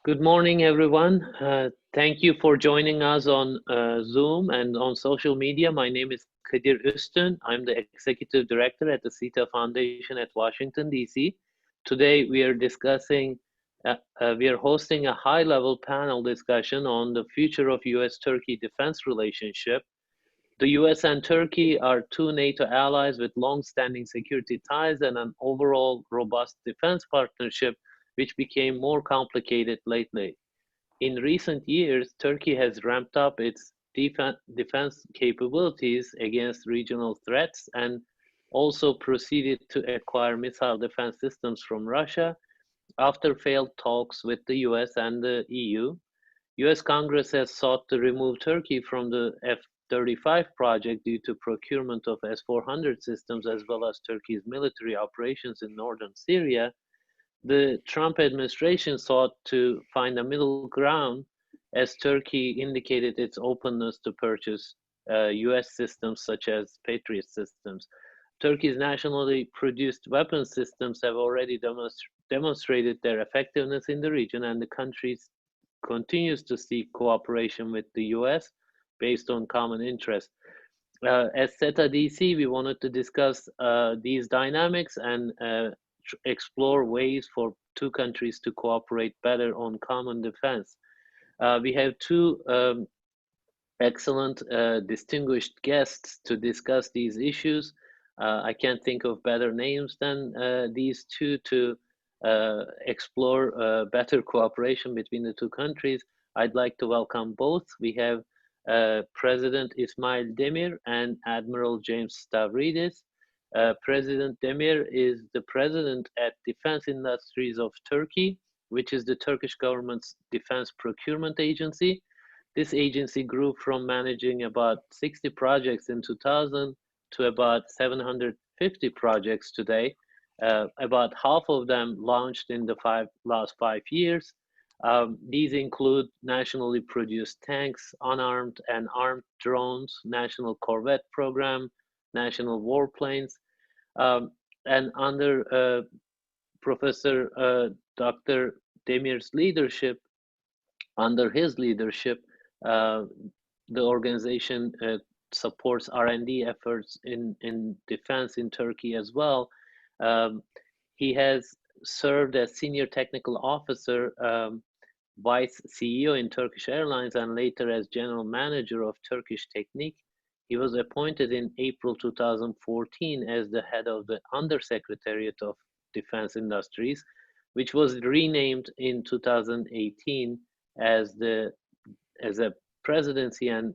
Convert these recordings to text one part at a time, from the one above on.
Good morning, everyone. Thank you for joining us on Zoom and on social media. My name is Kadir Üstün. I'm the Executive Director at the CETA Foundation at Washington, D.C. Today, we are hosting a high-level panel discussion on the future of U.S.-Turkey defense relationship. The U.S. and Turkey are two NATO allies with long-standing security ties and an overall robust defense partnership which became more complicated lately. In recent years, Turkey has ramped up its defense capabilities against regional threats and also proceeded to acquire missile defense systems from Russia after failed talks with the US and the EU. US Congress has sought to remove Turkey from the F-35 project due to procurement of S-400 systems as well as Turkey's military operations in northern Syria. The Trump administration sought to find a middle ground as Turkey indicated its openness to purchase US systems such as Patriot systems. Turkey's nationally produced weapon systems have already demonstrated their effectiveness in the region, and the country continues to seek cooperation with the US based on common interests. As CETA DC, we wanted to discuss these dynamics and explore ways for two countries to cooperate better on common defense. We have two excellent, distinguished guests to discuss these issues. I can't think of better names than these two to explore better cooperation between the two countries. I'd like to welcome both. We have President Ismail Demir and Admiral James Stavridis. President Demir is the president at Defense Industries of Turkey, which is the Turkish government's defense procurement agency. This agency grew from managing about 60 projects in 2000 to about 750 projects today. About half of them launched in the last 5 years. These include nationally produced tanks, unarmed and armed drones, national corvette program, national warplanes, and under Professor Dr. Demir's leadership, the organization supports R&D efforts in defense in Turkey as well. He has served as senior technical officer, vice CEO in Turkish Airlines, and later as general manager of Turkish Technique. He was appointed in April 2014 as the head of the Undersecretariat of Defense Industries, which was renamed in 2018 as a presidency and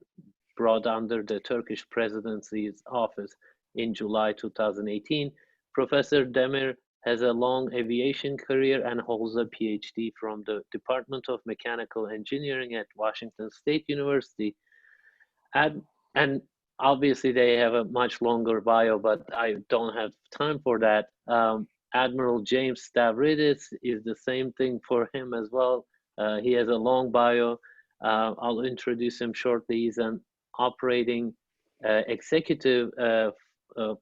brought under the Turkish presidency's office in July 2018. Professor Demir has a long aviation career and holds a PhD from the Department of Mechanical Engineering at Washington State University. And obviously, they have a much longer bio, but I don't have time for that. Admiral James Stavridis is the same thing for him as well. He has a long bio. I'll introduce him shortly. He's an operating executive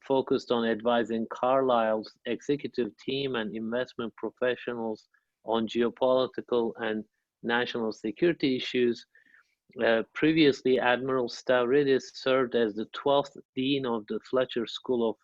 focused on advising Carlyle's executive team and investment professionals on geopolitical and national security issues. Previously, Admiral Stavridis served as the 12th Dean of the Fletcher School of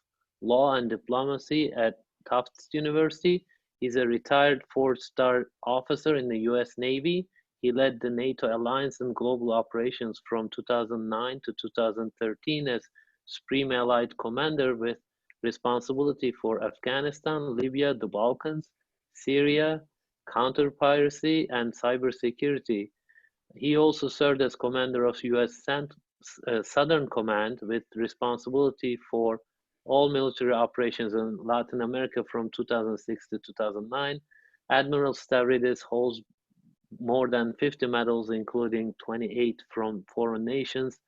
Law and Diplomacy at Tufts University. He's a retired 4-star officer in the US Navy. He led the NATO alliance and global operations from 2009 to 2013 as Supreme Allied Commander with responsibility for Afghanistan, Libya, the Balkans, Syria, counter-piracy, and cybersecurity. He also served as commander of US Southern Command with responsibility for all military operations in Latin America from 2006 to 2009. Admiral Stavridis holds more than 50 medals, including 28 from foreign nations.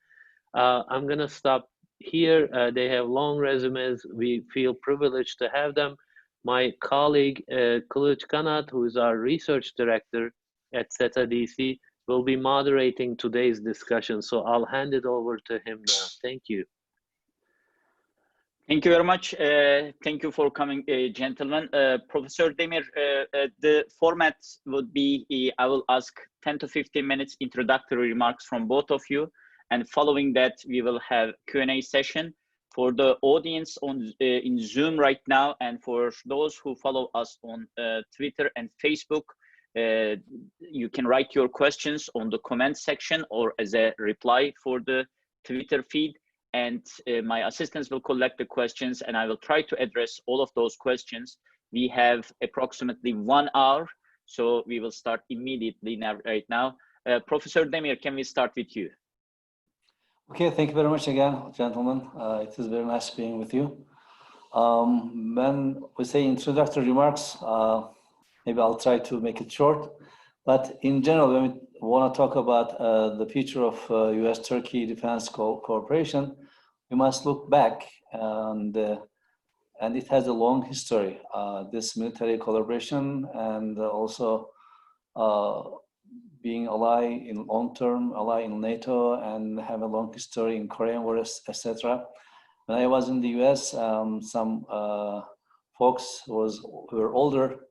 I'm going to stop here. They have long resumes. We feel privileged to have them. My colleague, Kılıç Kanat, who is our research director at CETA DC, will be moderating today's discussion. So I'll hand it over to him now. Thank you. Thank you very much. Thank you for coming, gentlemen. Professor Demir, the format would be, I will ask 10 to 15 minutes introductory remarks from both of you. And following that, we will have Q&A session for the audience on in Zoom right now. And for those who follow us on Twitter and Facebook, you can write your questions on the comment section or as a reply for the Twitter feed. And my assistants will collect the questions and I will try to address all of those questions. We have approximately 1 hour, so we will start immediately right now. Professor Demir, can we start with you? Okay, thank you very much again, gentlemen. It is very nice being with you. When we say introductory remarks, maybe I'll try to make it short. But in general, when we want to talk about the future of US-Turkey defense cooperation, we must look back, and it has a long history. This military collaboration and also being long-term ally in NATO and have a long history in Korean War, etc. When I was in the US, some folks who were older,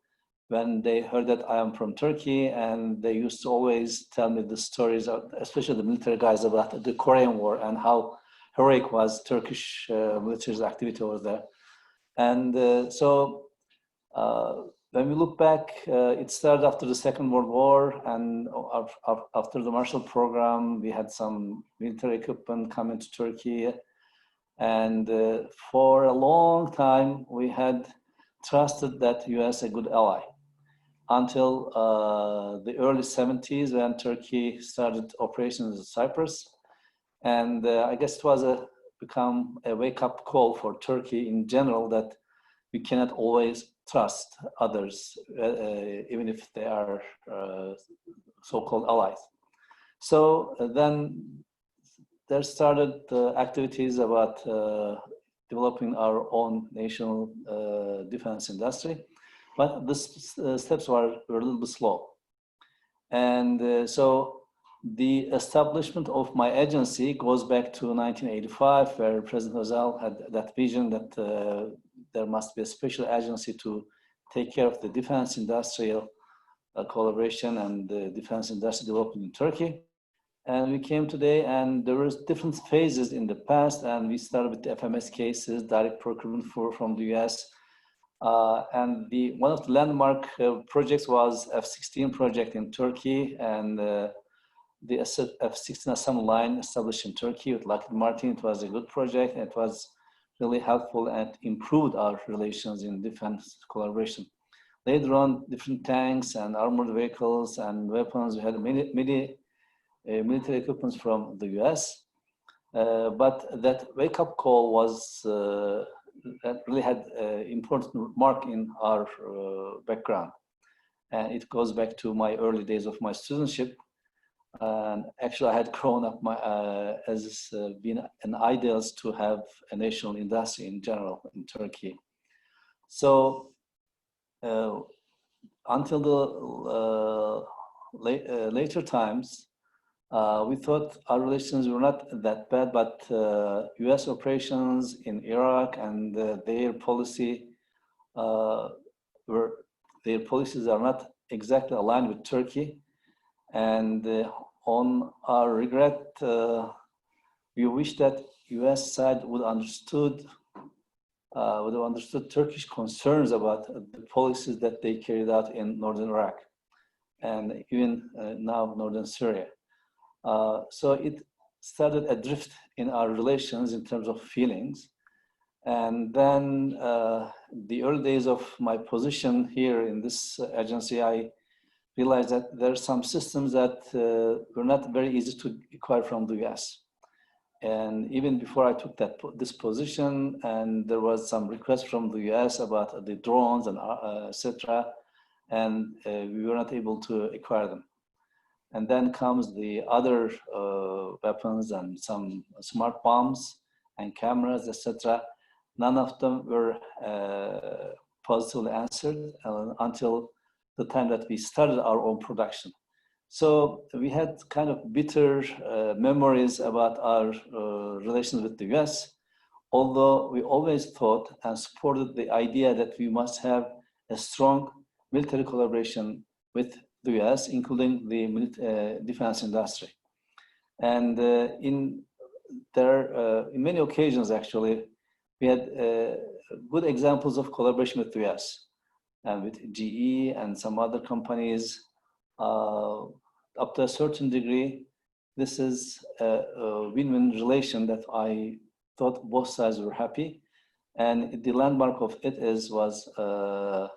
when they heard that I am from Turkey, and they used to always tell me the stories, especially the military guys, about the Korean War and how heroic was Turkish military's activity over there. And so when we look back, it started after the Second World War, and after the Marshall Program, we had some military equipment coming to Turkey. And for a long time, we had trusted that US a good ally, until the early 70s when Turkey started operations in Cyprus. And I guess it was become a wake-up call for Turkey in general that we cannot always trust others, even if they are so-called allies. So then there started activities about developing our own national defense industry. But the steps were a little bit slow. And so the establishment of my agency goes back to 1985, where President Özal had that vision that there must be a special agency to take care of the defense industrial collaboration and the defense industry development in Turkey. And we came today, and there was different phases in the past, and we started with the FMS cases, direct procurement from the US. And one of the landmark projects was F-16 project in Turkey, and the F-16 assembly line established in Turkey with Lockheed Martin. It was a good project, and it was really helpful and improved our relations in defense collaboration. Later on, different tanks and armored vehicles and weapons. We had many military equipment from the US, but that wake-up call was that really had an important mark in our background. And it goes back to my early days of my studentship. And actually, I had grown up as being an ideal to have a national industry in general in Turkey. So until the later times, we thought our relations were not that bad, but US operations in Iraq and their policies are not exactly aligned with Turkey. And on our regret, we wish that US side would have understood Turkish concerns about the policies that they carried out in northern Iraq and even now northern Syria. So it started a drift in our relations in terms of feelings. And then the early days of my position here in this agency, I realized that there are some systems that were not very easy to acquire from the US. And even before I took this position, and there was some requests from the US about the drones and etc., and we were not able to acquire them. And then comes the other weapons and some smart bombs and cameras, etc. None of them were positively answered until the time that we started our own production. So we had kind of bitter memories about our relations with the US. although we always thought and supported the idea that we must have a strong military collaboration with the US, including the defense industry. And in many occasions, actually, we had good examples of collaboration with the US and with GE and some other companies. Up to a certain degree, this is a win-win relation that I thought both sides were happy. And the landmark of it was the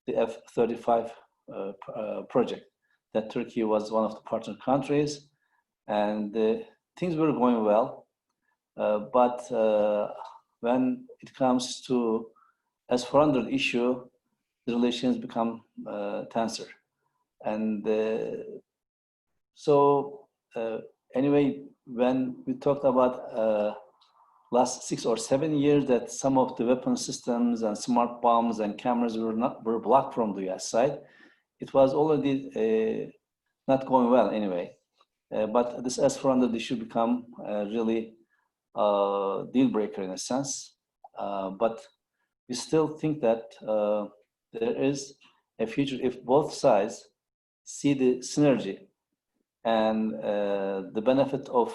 F-35 project, that Turkey was one of the partner countries, and things were going well. But when it comes to S-400 issue, the relations become tenser. And so anyway, when we talked about last 6 or 7 years that some of the weapon systems and smart bombs and cameras were blocked from the US side, it was already not going well anyway. But this S-400 issue become really a deal breaker in a sense. But we still think that there is a future if both sides see the synergy and the benefit of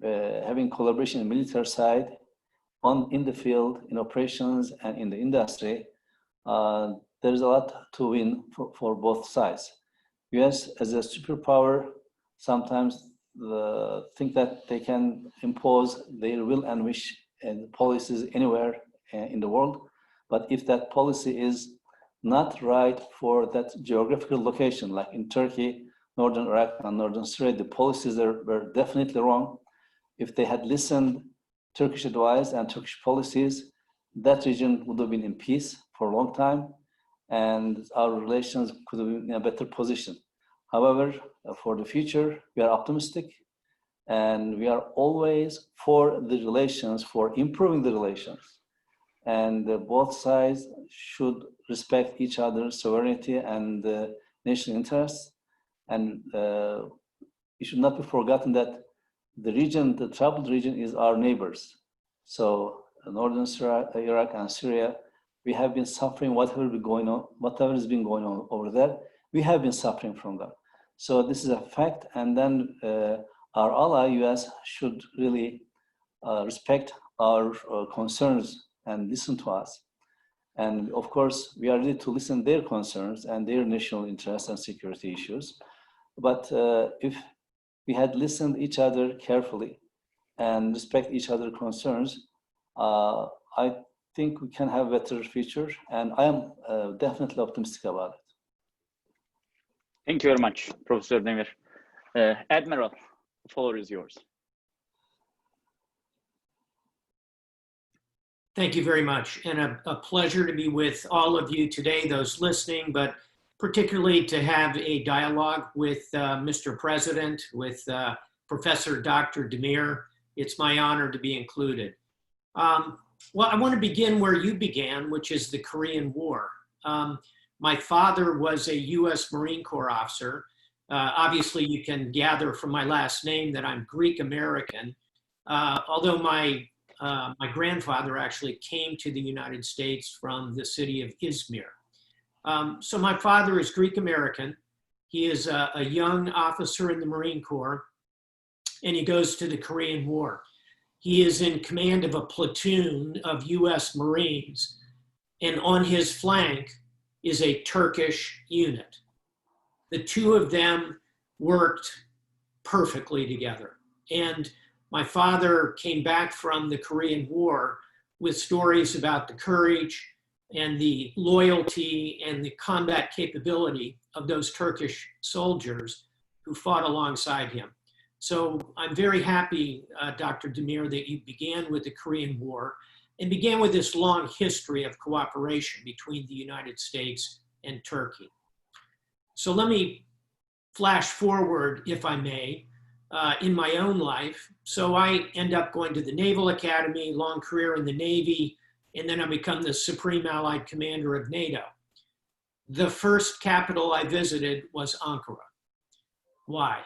having collaboration in the military side, in the field, in operations, and in the industry. There's a lot to win for both sides. US as a superpower sometimes think that they can impose their will and wish and policies anywhere in the world. But if that policy is not right for that geographical location, like in Turkey, Northern Iraq, and Northern Syria, the policies were definitely wrong. If they had listened Turkish advice and Turkish policies, that region would have been in peace for a long time, and our relations could have been in a better position. However, for the future, we are optimistic, and we are always for the relations, for improving the relations. And both sides should respect each other's sovereignty and national interests. And it should not be forgotten that the region, the troubled region, is our neighbors. So Northern Syria, Iraq and Syria, we have been suffering whatever has been going on over there. We have been suffering from them. So this is a fact. And then our ally, US, should really respect our concerns and listen to us. And of course, we are ready to listen to their concerns and their national interests and security issues. But if we had listened each other carefully and respect each other's concerns, I think we can have a better future. And I am definitely optimistic about it. Thank you very much, Professor Demir. Admiral, the floor is yours. Thank you very much, and a pleasure to be with all of you today, those listening, but particularly to have a dialogue with Mr. President, with Professor Dr. Demir. It's my honor to be included. Well, I want to begin where you began, which is the Korean War. My father was a US Marine Corps officer. Obviously, you can gather from my last name that I'm Greek American, although my grandfather actually came to the United States from the city of Izmir. So my father is Greek American. He is a young officer in the Marine Corps, and he goes to the Korean War. He is in command of a platoon of US Marines, and on his flank is a Turkish unit. The two of them worked perfectly together. And my father came back from the Korean War with stories about the courage and the loyalty and the combat capability of those Turkish soldiers who fought alongside him. So I'm very happy, Dr. Demir, that you began with the Korean War and began with this long history of cooperation between the United States and Turkey. So let me flash forward, if I may, in my own life. So I end up going to the Naval Academy, long career in the Navy, and then I become the Supreme Allied Commander of NATO. The first capital I visited was Ankara. Why?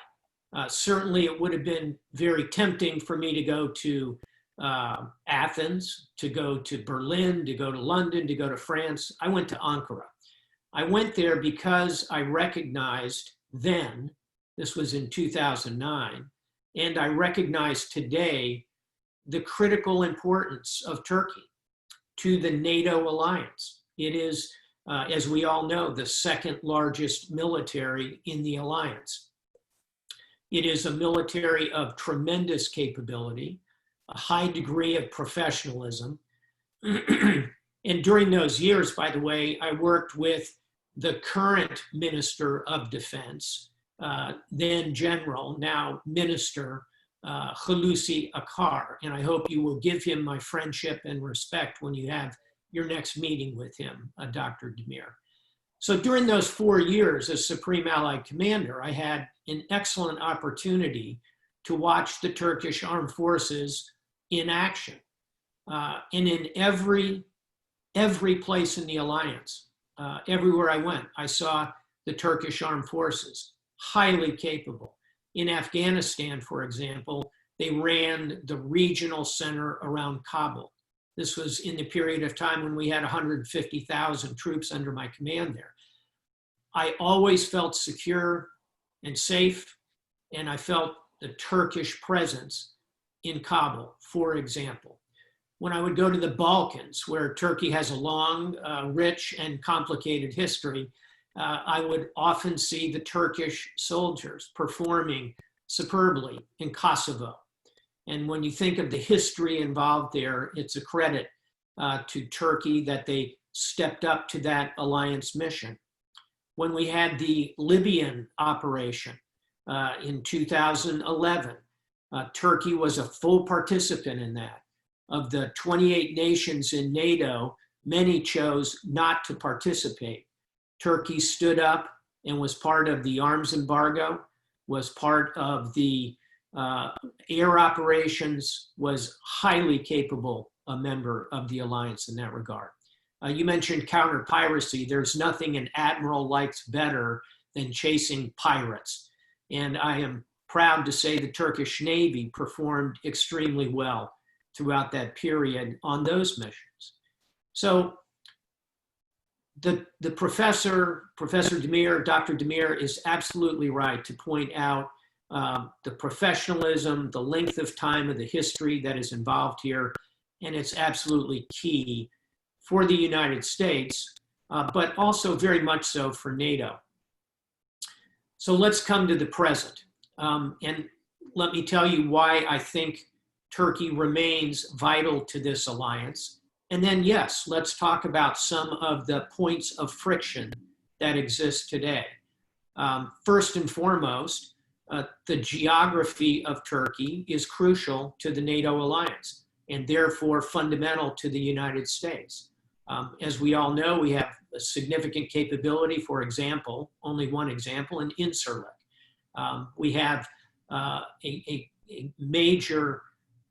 Certainly it would have been very tempting for me to go to Athens, to go to Berlin, to go to London, to go to France. I went to Ankara. I went there because I recognized then, this was in 2009, and I recognize today the critical importance of Turkey to the NATO alliance. It is, as we all know, the second largest military in the alliance. It is a military of tremendous capability, a high degree of professionalism. And during those years, by the way, I worked with the current Minister of Defense, then General, now Minister, Hulusi Akar, and I hope you will give him my friendship and respect when you have your next meeting with him, Dr. Demir. So during those 4 years as Supreme Allied Commander, I had an excellent opportunity to watch the Turkish armed forces in action. And in every place in the alliance, everywhere I went, I saw the Turkish armed forces, highly capable. In Afghanistan, for example, they ran the regional center around Kabul. This was in the period of time when we had 150,000 troops under my command there. I always felt secure and safe, and I felt the Turkish presence in Kabul, for example. When I would go to the Balkans, where Turkey has a long, rich, and complicated history, I would often see the Turkish soldiers performing superbly in Kosovo. And when you think of the history involved there, it's a credit to Turkey that they stepped up to that alliance mission. When we had the Libyan operation in 2011, Turkey was a full participant in that. Of the 28 nations in NATO, many chose not to participate. Turkey stood up and was part of the arms embargo, was part of the air operations, was highly capable a member of the alliance in that regard. You mentioned counter-piracy. There's nothing an admiral likes better than chasing pirates. And I am proud to say the Turkish Navy performed extremely well throughout that period on those missions. So the Professor Demir, Dr. Demir is absolutely right to point out the professionalism, the length of time of the history that is involved here, and it's absolutely key for the United States, but also very much so for NATO. So let's come to the present. And let me tell you why I think Turkey remains vital to this alliance. And then, yes, let's talk about some of the points of friction that exist today. First and foremost, the geography of Turkey is crucial to the NATO alliance and therefore fundamental to the United States. As we all know, we have a significant capability, for example, only one example, in Incirlik. We have a major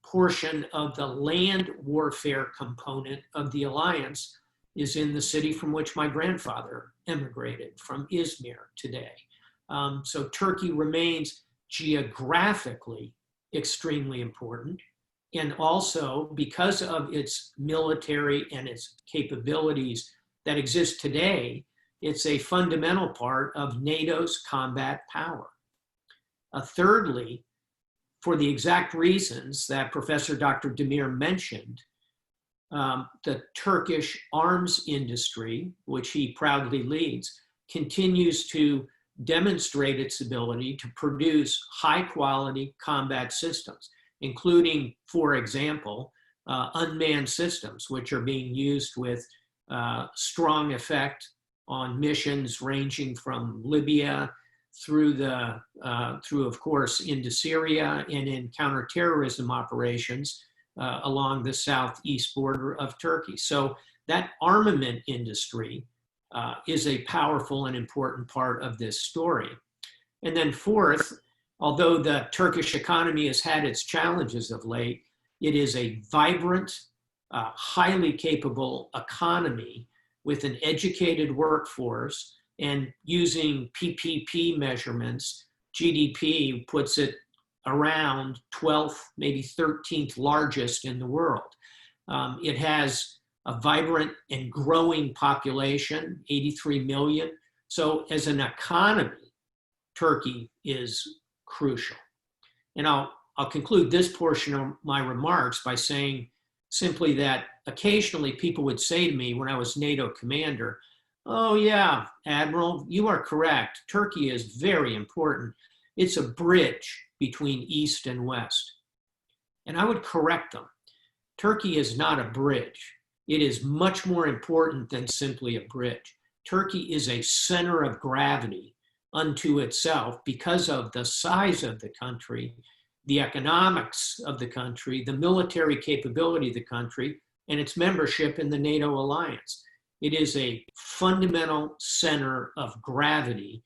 portion of the land warfare component of the alliance is in the city from which my grandfather emigrated, from Izmir today. So Turkey remains geographically extremely important. And also, because of its military and its capabilities that exist today, it's a fundamental part of NATO's combat power. Thirdly, for the exact reasons that Professor Dr. Demir mentioned, the Turkish arms industry, which he proudly leads, continues to demonstrate its ability to produce high-quality combat systems, including, for example, unmanned systems, which are being used with strong effect on missions ranging from Libya through, of course, into Syria and in counterterrorism operations along the southeast border of Turkey. So that armament industry is a powerful and important part of this story. And then fourth, although the Turkish economy has had its challenges of late, it is a vibrant, highly capable economy with an educated workforce, and using PPP measurements, GDP puts it around 12th, maybe 13th largest in the world. It has a vibrant and growing population, 83 million. So as an economy, Turkey is crucial. And I'll conclude this portion of my remarks by saying simply that occasionally people would say to me when I was NATO commander, "Oh yeah, Admiral, you are correct. Turkey is very important. It's a bridge between East and West." And I would correct them. Turkey is not a bridge. It is much more important than simply a bridge. Turkey is a center of gravity unto itself because of the size of the country, the economics of the country, the military capability of the country, and its membership in the NATO alliance. It is a fundamental center of gravity,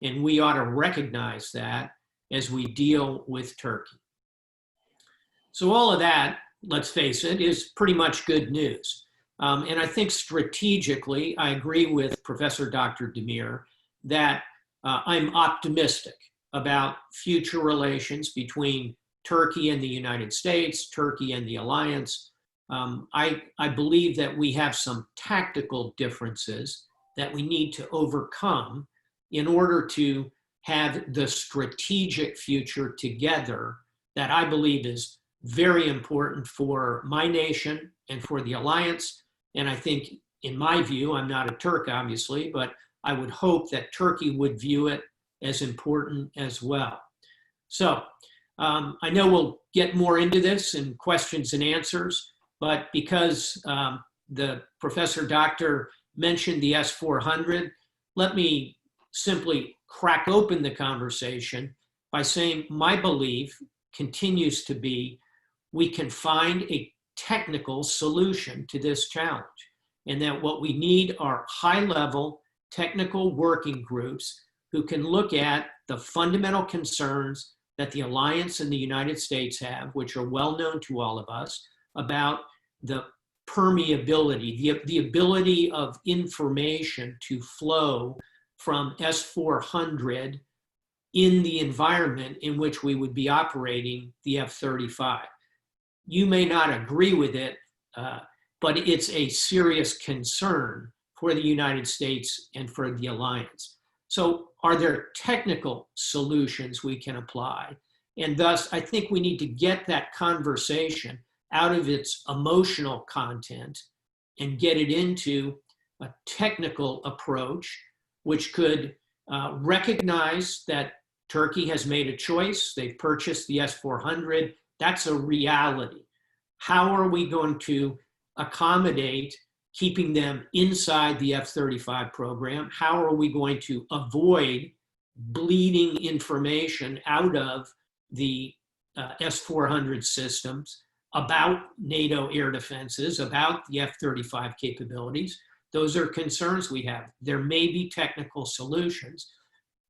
and we ought to recognize that as we deal with Turkey. So all of that, let's face it, is pretty much good news. And I think strategically, I agree with Professor Dr. Demir that I'm optimistic about future relations between Turkey and the United States, Turkey and the alliance. I believe that we have some tactical differences that we need to overcome in order to have the strategic future together that I believe is very important for my nation and for the alliance. And I think, in my view, I'm not a Turk, obviously, but I would hope that Turkey would view it as important as well. So I know we'll get more into this in questions and answers, but because the Professor Doctor mentioned the S-400, let me simply crack open the conversation by saying my belief continues to be we can find a technical solution to this challenge, and that what we need are high-level technical working groups who can look at the fundamental concerns that the alliance and the United States have, which are well known to all of us, about the permeability, the ability of information to flow from S-400 in the environment in which we would be operating the F-35. You may not agree with it, but it's a serious concern for the United States and for the alliance. So are there technical solutions we can apply? And thus, I think we need to get that conversation out of its emotional content and get it into a technical approach, which could recognize that Turkey has made a choice. They've purchased the S-400. That's a reality. How are we going to accommodate keeping them inside the F-35 program? How are we going to avoid bleeding information out of the S-400 systems about NATO air defenses, about the F-35 capabilities? Those are concerns we have. There may be technical solutions.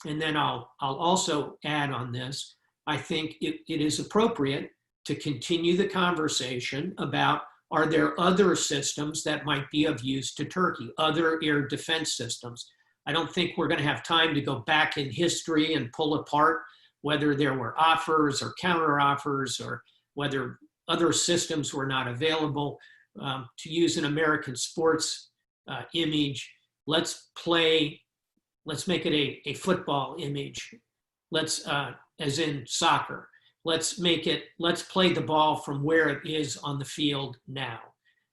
And then I'll also add on this, I think it is appropriate to continue the conversation about, are there other systems that might be of use to Turkey, other air defense systems? I don't think we're going to have time to go back in history and pull apart whether there were offers or counter offers or whether other systems were not available. To use an American sports image, let's make it a football image. As in soccer. Let's play the ball from where it is on the field now.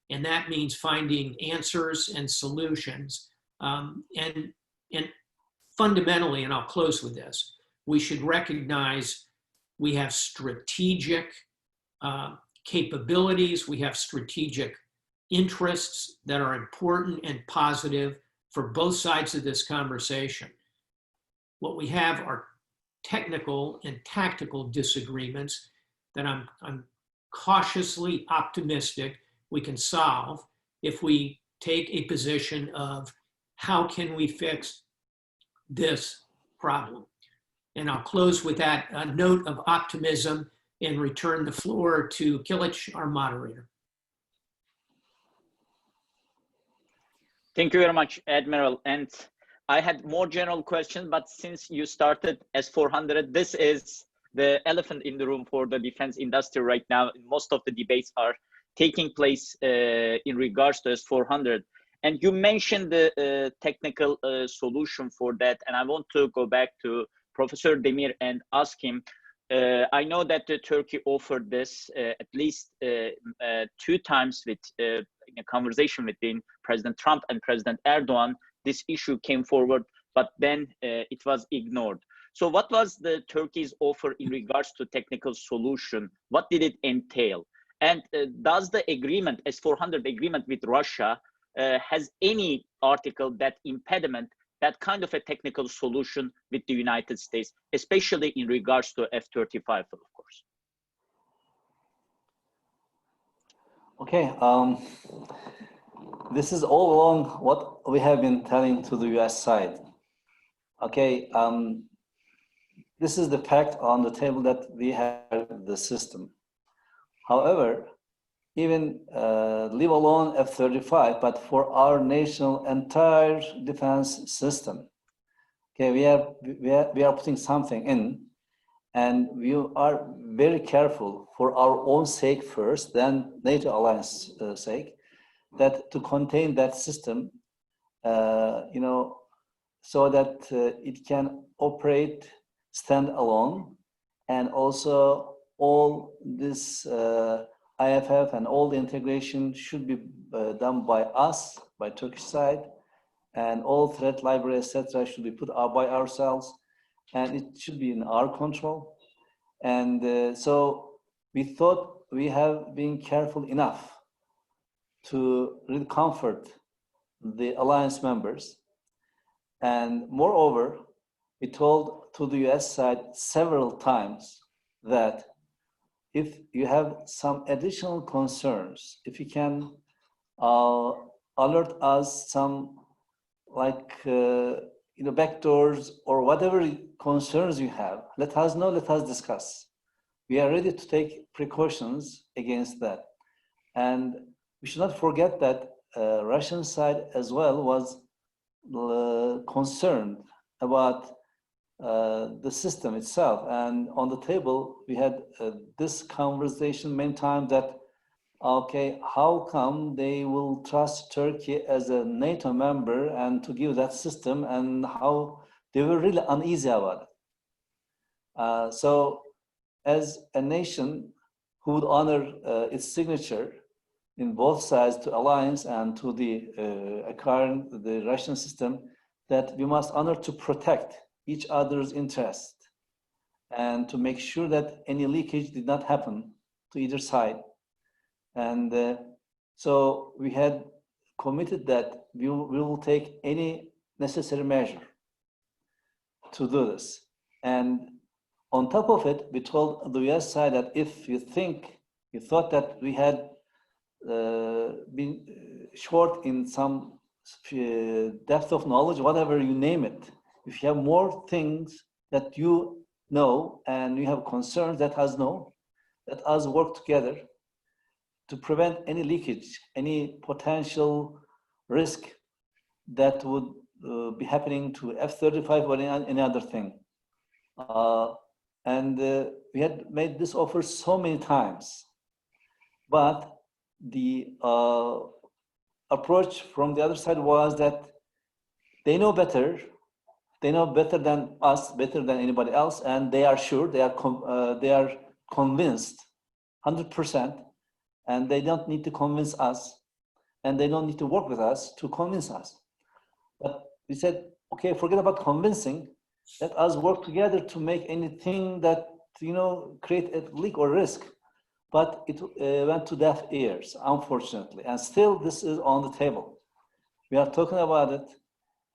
And that means finding answers and solutions. And fundamentally, and I'll close with this, we should recognize we have strategic capabilities, we have strategic interests that are important and positive for both sides of this conversation. What we have are technical and tactical disagreements that I'm cautiously optimistic we can solve if we take a position of how can we fix this problem. And I'll close with that note of optimism and return the floor to Kilic, our moderator. Thank you very much, Admiral. And I had more general questions, but since you started S-400, this is the elephant in the room for the defense industry right now. Most of the debates are taking place in regards to S-400. And you mentioned the technical solution for that. And I want to go back to Professor Demir and ask him, I know that Turkey offered this at least 2 times with in a conversation between President Trump and President Erdogan. This issue came forward, but then it was ignored. So what was the Turkey's offer in regards to technical solution? What did it entail? And does the agreement, S-400 agreement with Russia, has any article that impediment that kind of a technical solution with the United States, especially in regards to F-35, of course? Okay, this is all along what we have been telling to the US side. Okay, this is the fact on the table that we have the system. However, even leave alone F-35, but for our national entire defense system, okay, we are putting something in, and we are very careful for our own sake first, then NATO alliance sake, that to contain that system, you know, so that it can operate stand alone, and also all this IFF and all the integration should be done by us, by Turkish side, and all threat library, etc., should be put out by ourselves, and it should be in our control. And so we thought we have been careful enough to really comfort the alliance members. And moreover, we told to the US side several times that if you have some additional concerns, if you can alert us some, like, you know, backdoors or whatever concerns you have, let us know, let us discuss. We are ready to take precautions against that. And we should not forget that Russian side as well was concerned about the system itself. And on the table, we had this conversation many times that, okay, how come they will trust Turkey as a NATO member and to give that system, and how they were really uneasy about it. So as a nation who would honor its signature in both sides to alliance and to the acquiring the Russian system, that we must honor to protect each other's interest and to make sure that any leakage did not happen to either side. And so we had committed that we will take any necessary measure to do this. And on top of it, we told the US side that if you thought that we had been short in some depth of knowledge, whatever you name it, if you have more things that you know and you have concerns, let us know. Let us work together to prevent any leakage, any potential risk that would be happening to F-35 or any other thing. And we had made this offer so many times, but the approach from the other side was that they know better. They know better than us, better than anybody else, and they are sure, they are convinced, 100%, and they don't need to convince us, and they don't need to work with us to convince us. But we said, okay, forget about convincing. Let us work together to make anything that, you know, create a leak or risk. But it went to deaf ears, unfortunately, and still this is on the table. We are talking about it.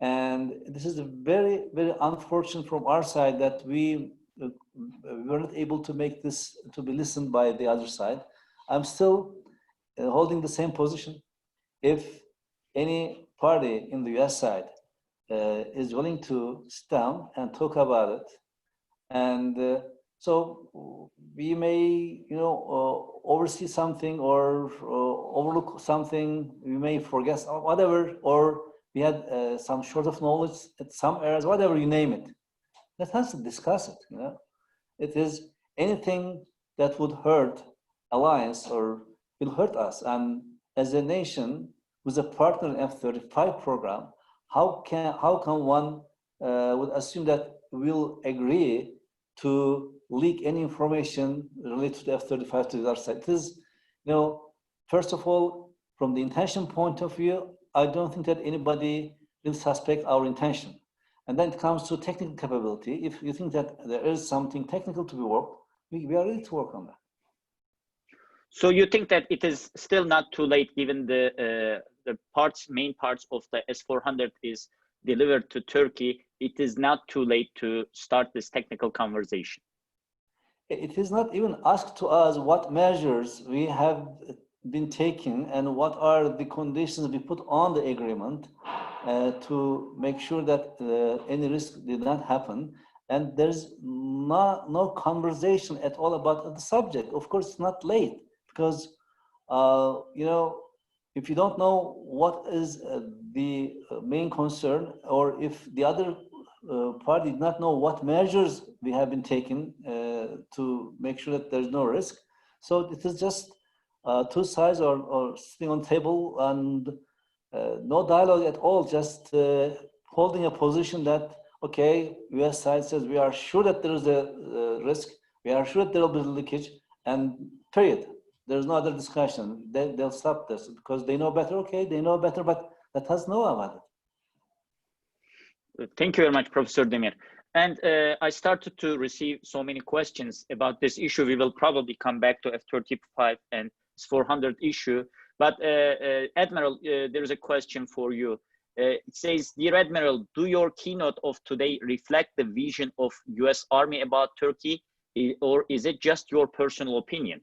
And this is very, very unfortunate from our side that we were not able to make this to be listened by the other side. I'm still holding the same position. If any party in the US side is willing to sit down and talk about it, and so we may, you know, oversee something or overlook something, we may forget whatever, or we had some short of knowledge at some areas, whatever you name it. Let us discuss it, you know. It is anything that would hurt alliance or will hurt us. And as a nation with a partner in F-35 program, how can one would assume that we'll agree to leak any information related to F-35 to the other side? It is, first of all, from the intention point of view, I don't think that anybody will suspect our intention. And then it comes to technical capability. If you think that there is something technical to be worked, we are ready to work on that. So you think that it is still not too late, given the main parts of the S-400 is delivered to Turkey, it is not too late to start this technical conversation? It is not even asked to us what measures we have been taking and what are the conditions we put on the agreement to make sure that any risk did not happen. And there's no conversation at all about the subject. Of course, it's not late because, if you don't know what is the main concern, or if the other party did not know what measures we have been taking to make sure that there's no risk. So it is just two sides or sitting on table and no dialogue at all, just holding a position that, okay, US side says we are sure that there is a risk, we are sure that there will be leakage, and period. There's no other discussion. They'll stop this because they know better. Okay, they know better, but let us know about it. Thank you very much, Professor Demir. And I started to receive so many questions about this issue. We will probably come back to F-35 and S-400 issue. But Admiral, there is a question for you. It says, Dear Admiral, do your keynote of today reflect the vision of US Army about Turkey, or is it just your personal opinion?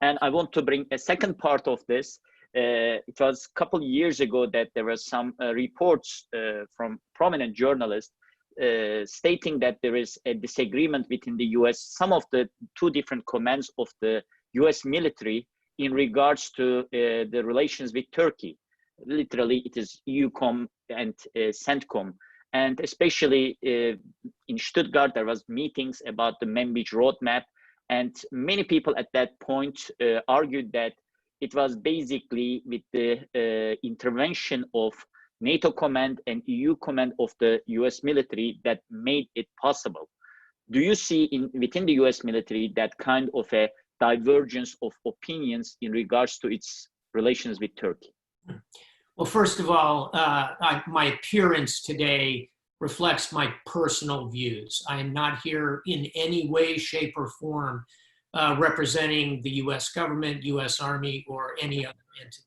And I want to bring a second part of this. It was a couple of years ago that there were some reports from prominent journalists stating that there is a disagreement between the US, some of the two different commands of the US military in regards to the relations with Turkey. Literally, it is EUCOM and CENTCOM. And especially in Stuttgart, there was meetings about the Manbij roadmap. And many people at that point argued that it was basically with the intervention of NATO command and EU command of the US military that made it possible. Do you see within the US military that kind of a divergence of opinions in regards to its relations with Turkey? Well, first of all, my appearance today reflects my personal views. I am not here in any way, shape, or form representing the US government, US Army, or any other entity.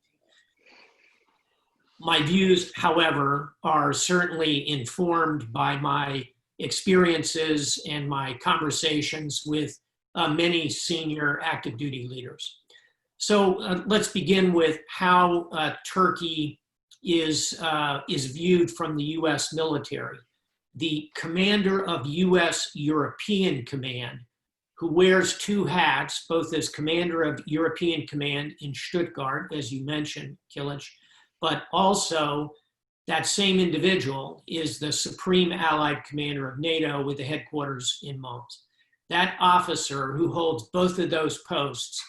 My views, however, are certainly informed by my experiences and my conversations with many senior active duty leaders. So let's begin with how Turkey is viewed from the US military. The commander of US European Command, who wears two hats, both as commander of European Command in Stuttgart, as you mentioned, Kilic, but also that same individual is the Supreme Allied Commander of NATO with the headquarters in Mons. That officer who holds both of those posts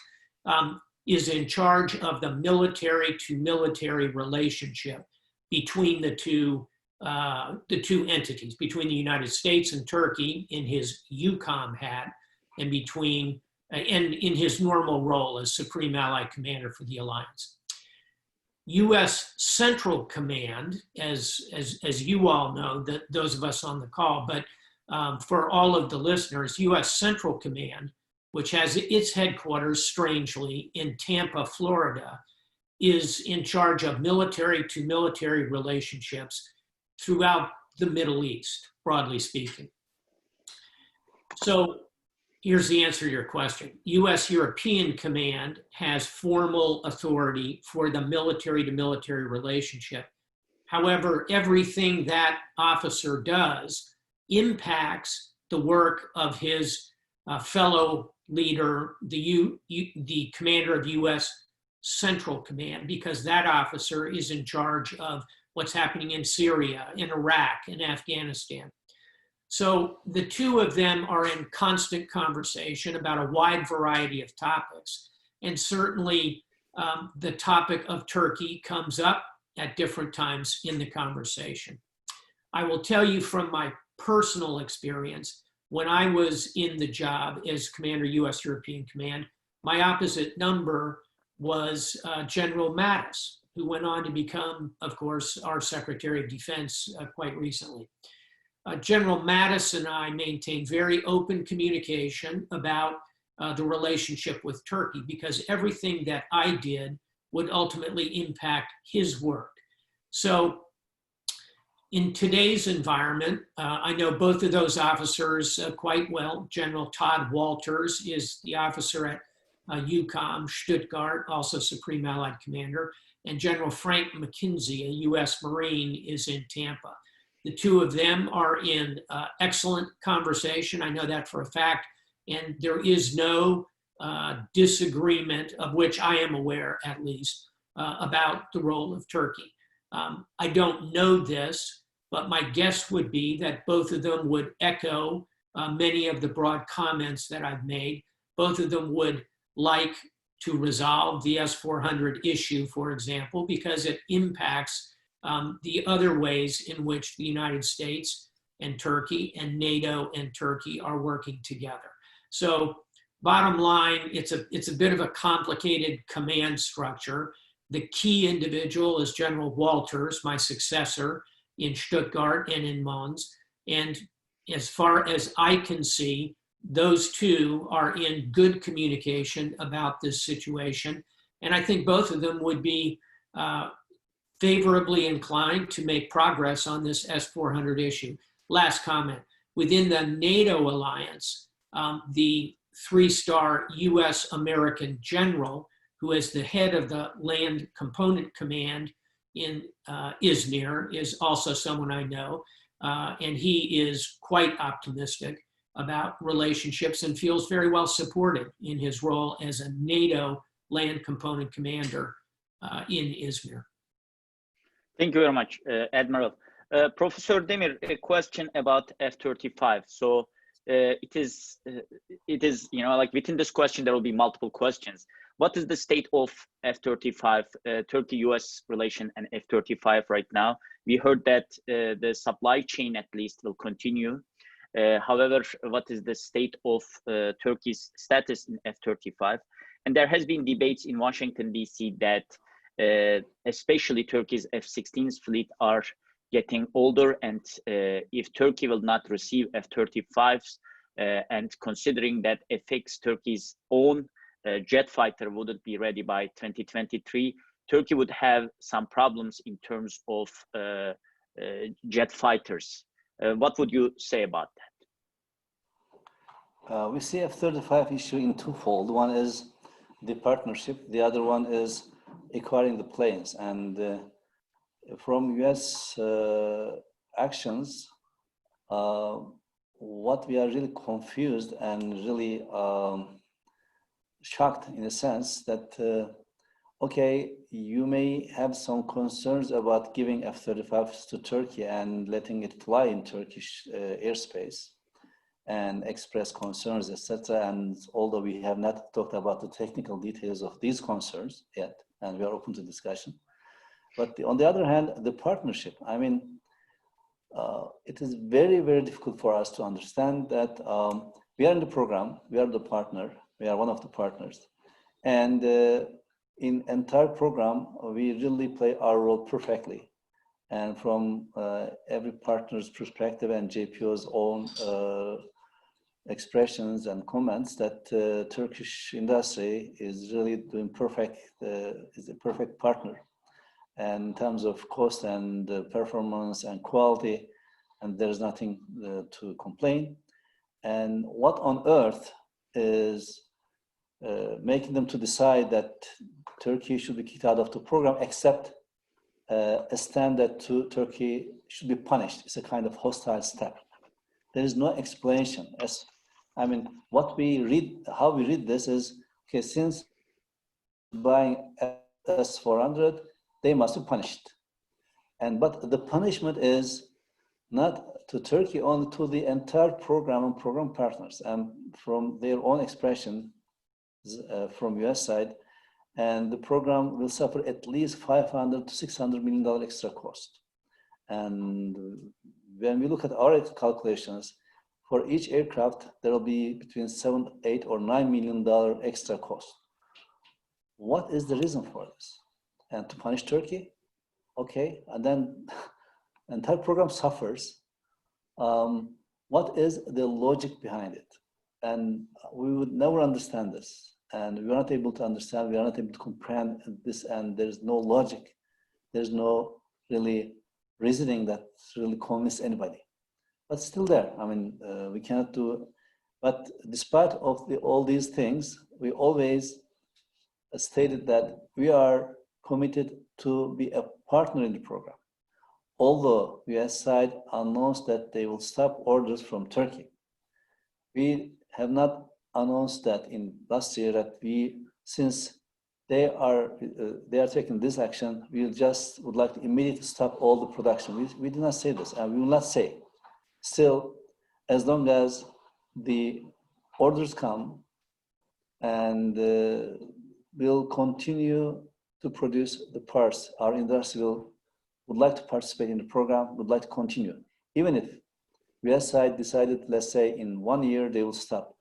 is in charge of the military-to-military relationship between the two entities, between the United States and Turkey in his EUCOM hat, and in his normal role as Supreme Allied Commander for the alliance. U.S. Central Command, as you all know, that those of us on the call, but for all of the listeners, U.S. Central Command, which has its headquarters, strangely, in Tampa, Florida, is in charge of military-to-military relationships throughout the Middle East, broadly speaking. So here's the answer to your question. U.S. European Command has formal authority for the military-to-military relationship. However, everything that officer does impacts the work of his fellow leader, the commander of U.S. Central Command, because that officer is in charge of what's happening in Syria, in Iraq, in Afghanistan. So the two of them are in constant conversation about a wide variety of topics. And certainly the topic of Turkey comes up at different times in the conversation. I will tell you from my personal experience, when I was in the job as Commander U.S. European Command, my opposite number was General Mattis, who went on to become, of course, our Secretary of Defense quite recently. General Mattis and I maintained very open communication about the relationship with Turkey, because everything that I did would ultimately impact his work. So in today's environment, I know both of those officers quite well. General Todd Walters is the officer at EUCOM Stuttgart, also Supreme Allied Commander, and General Frank McKenzie, a U.S. Marine, is in Tampa. The two of them are in excellent conversation. I know that for a fact, and there is no disagreement, of which I am aware at least, about the role of Turkey. I don't know this, but my guess would be that both of them would echo many of the broad comments that I've made. Both of them would like to resolve the S-400 issue, for example, because it impacts the other ways in which the United States and Turkey and NATO and Turkey are working together. So bottom line, it's a bit of a complicated command structure. The key individual is General Walters, my successor in Stuttgart and in Mons. And as far as I can see, those two are in good communication about this situation. And I think both of them would be favorably inclined to make progress on this S-400 issue. Last comment, within the NATO alliance, the three-star US American general, who is the head of the Land Component Command in Izmir, is also someone I know, and he is quite optimistic about relationships and feels very well supported in his role as a NATO Land Component Commander in Izmir. Thank you very much, Admiral. Professor Demir, a question about F-35. So it is, you know, like within this question, there will be multiple questions. What is the state of F-35, Turkey-US relation and F-35 right now? We heard that the supply chain at least will continue. However, what is the state of Turkey's status in F-35? And there has been debates in Washington, D.C. that especially Turkey's F-16s fleet are getting older, and if Turkey will not receive F-35s, and considering that affects Turkey's own jet fighter wouldn't be ready by 2023, Turkey would have some problems in terms of jet fighters. What would you say about that? We see F-35 issue in twofold. One is the partnership. The other one is acquiring the planes. And from US actions, what we are really confused and really shocked in a sense that, okay, you may have some concerns about giving F-35s to Turkey and letting it fly in Turkish airspace and express concerns, etc. And although we have not talked about the technical details of these concerns yet, and we are open to discussion. But on the other hand, the partnership, I mean, it is very, very difficult for us to understand that we are in the program, we are the partner, we are one of the partners. And in entire program, we really play our role perfectly. And from every partner's perspective and JPO's own expressions and comments, that Turkish industry is really doing perfect, is a perfect partner. And in terms of cost and performance and quality, and there's nothing to complain. And what on earth is making them to decide that Turkey should be kicked out of the program, except a stand that Turkey should be punished? It's a kind of hostile step. There is no explanation. As I mean, what we read, how we read this is, okay, since buying S-400, they must be punished. But the punishment is not to Turkey only, to the entire program and program partners, and from their own expression from US side, and the program will suffer at least $500 to $600 million extra cost. And when we look at our calculations, for each aircraft, there will be between $7, $8, or $9 million extra cost. What is the reason for this? And to punish Turkey? Okay, and then the entire program suffers. What is the logic behind it? And we would never understand this. And we are not able to understand, we are not able to comprehend this, and there's no logic. There's no really reasoning that really convince anybody. But still there, I mean, we cannot do, but despite of all these things, we always stated that we are committed to be a partner in the program. Although US side announced that they will stop orders from Turkey, we have not announced that in last year that since they are taking this action, we just would like to immediately stop all the production. We did not say this, and we will not say. Still, as long as the orders come, and we'll continue to produce the parts, our industry would like to participate in the program, would like to continue. Even if US side decided, let's say in 1 year, they will stop.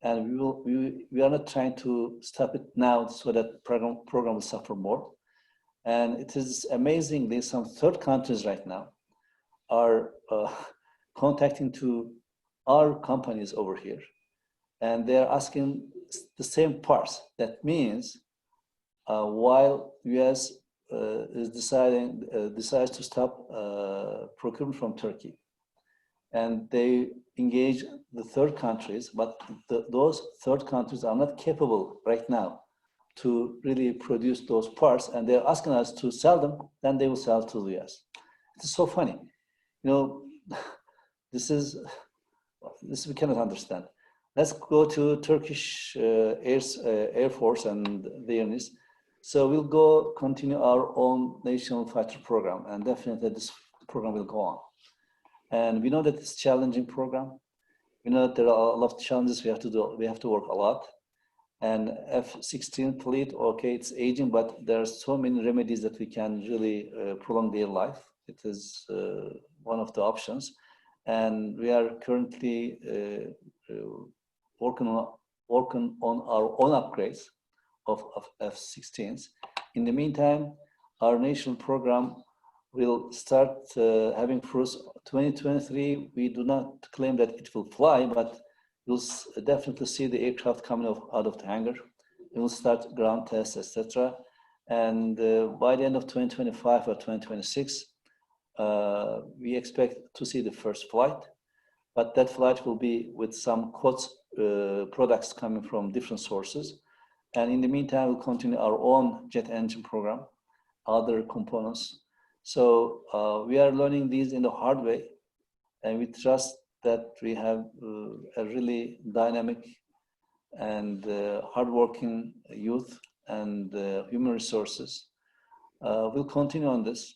And we are not trying to stop it now so that program will suffer more. And it is amazingly, some third countries right now are contacting to our companies over here, and they're asking the same parts. That means while US decides to stop procurement from Turkey, and they engage the third countries, but those third countries are not capable right now to really produce those parts, and they're asking us to sell them, then they will sell to the US. It's so funny. You know, this we cannot understand. Let's go to Turkish Air Force and the Airness. So we'll continue our own national fighter program, and definitely this program will go on. And we know that it's a challenging program. We know that there are a lot of challenges we have to do. We have to work a lot. And F-16 fleet, okay, it's aging, but there are so many remedies that we can really prolong their life. It is one of the options. And we are currently working on our own upgrades of F-16s. In the meantime, our national program will start having fruits. 2023, we do not claim that it will fly, but you'll definitely see the aircraft coming out of the hangar. We will start ground tests, etc. And by the end of 2025 or 2026, we expect to see the first flight, but that flight will be with some products coming from different sources. And in the meantime, we'll continue our own jet engine program, other components. So we are learning these in the hard way, and we trust that we have a really dynamic and hardworking youth and human resources. We'll continue on this.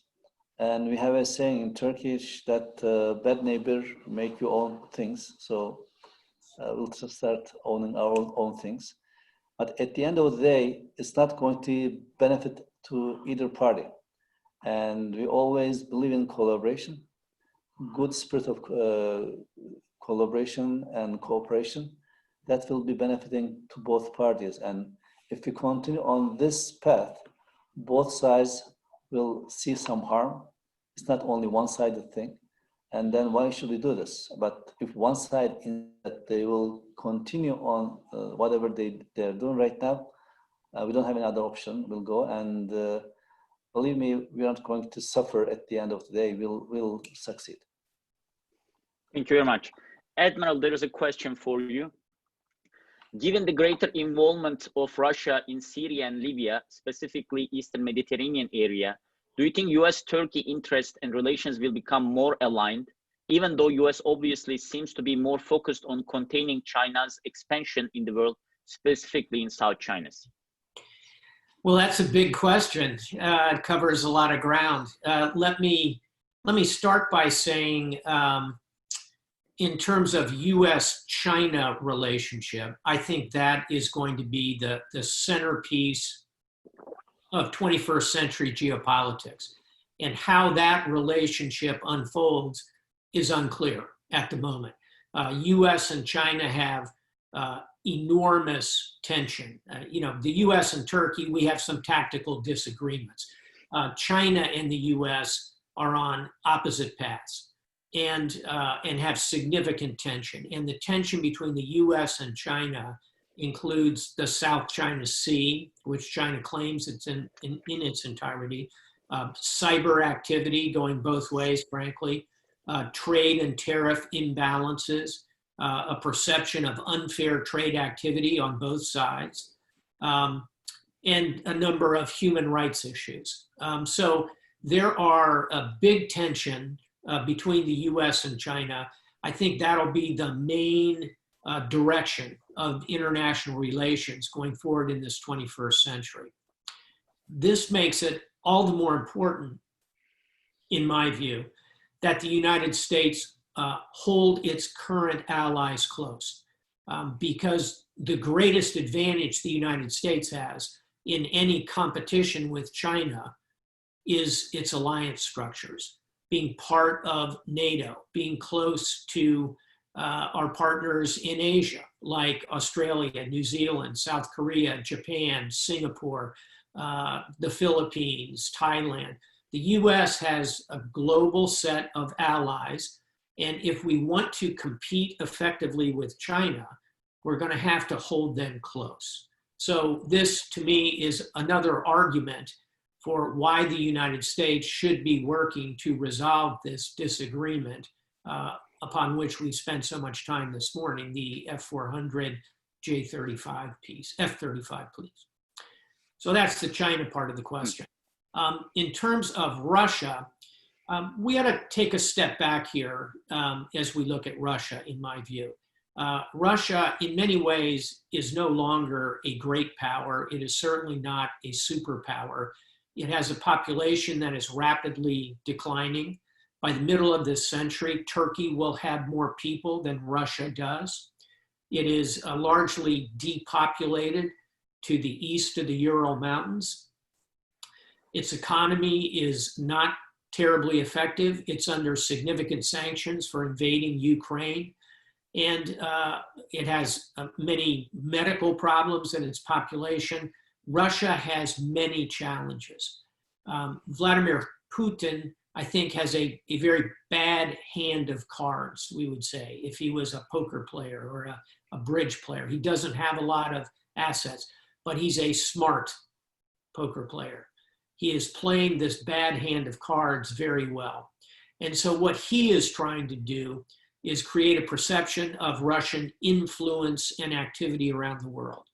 And we have a saying in Turkish that bad neighbor make you own things. So we'll just start owning our own things. But at the end of the day, it's not going to benefit to either party. And we always believe in collaboration, good spirit of collaboration and cooperation that will be benefiting to both parties. And if we continue on this path, both sides will see some harm. It's not only one-sided thing. And then why should we do this? But if one side that they will continue on whatever they're doing right now, we don't have any other option. We'll go, and believe me, we aren't going to suffer at the end of the day. We'll succeed. Thank you very much. Admiral, there is a question for you. Given the greater involvement of Russia in Syria and Libya, specifically Eastern Mediterranean area, do you think US-Turkey interests and relations will become more aligned, even though US obviously seems to be more focused on containing China's expansion in the world, specifically in South China Sea? Well, that's a big question. It covers a lot of ground. Let me let me start by saying, in terms of U.S.-China relationship, I think that is going to be the centerpiece of 21st century geopolitics. And how that relationship unfolds is unclear at the moment. U.S. and China have enormous tension. The U.S. and Turkey, we have some tactical disagreements. China and the U.S. are on opposite paths and have significant tension. And the tension between the U.S. and China includes the South China Sea, which China claims it's in its entirety, cyber activity going both ways, frankly, trade and tariff imbalances, a perception of unfair trade activity on both sides, and a number of human rights issues. So there are a big tension between the US and China. I think that'll be the main direction of international relations going forward in this 21st century. This makes it all the more important, in my view, that the United States hold its current allies close, because the greatest advantage the United States has in any competition with China is its alliance structures, being part of NATO, being close to our partners in Asia, like Australia, New Zealand, South Korea, Japan, Singapore, the Philippines, Thailand. The US has a global set of allies, and if we want to compete effectively with China, we're going to have to hold them close. So this, to me, is another argument for why the United States should be working to resolve this disagreement upon which we spent so much time this morning, the F-400 J-35 piece, F-35, please. So that's the China part of the question. In terms of Russia, we ought to take a step back here as we look at Russia, in my view. Russia, in many ways, is no longer a great power. It is certainly not a superpower. It has a population that is rapidly declining. By the middle of this century, Turkey will have more people than Russia does. It is largely depopulated to the east of the Ural Mountains. Its economy is not terribly effective. It's under significant sanctions for invading Ukraine. And it has many medical problems in its population. Russia has many challenges. Vladimir Putin, I think, has a very bad hand of cards, we would say, if he was a poker player or a bridge player. He doesn't have a lot of assets, but he's a smart poker player. He is playing this bad hand of cards very well. And so what he is trying to do is create a perception of Russian influence and activity around the world.